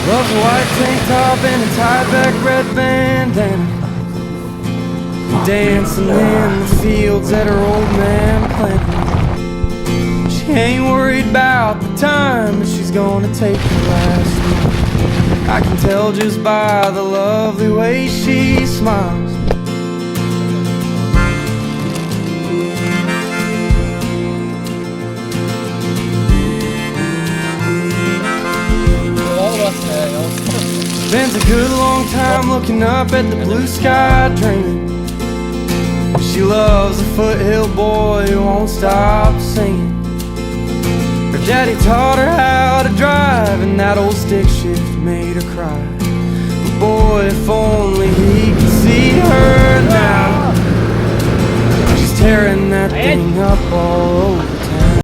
Loves a white tank top and a tied back red bandana, dancing in the fields that her old man planted. She ain't worried about the time, but she's gonna take the last one. I can tell just by the lovely way she smiles. Spends a good long time looking up at the blue sky dreaming. She loves a foothill boy who won't stop singing. Her daddy taught her how to drive, and that old stick shift made her cry. But boy, if only he could see her now. She's tearing that thing up all over.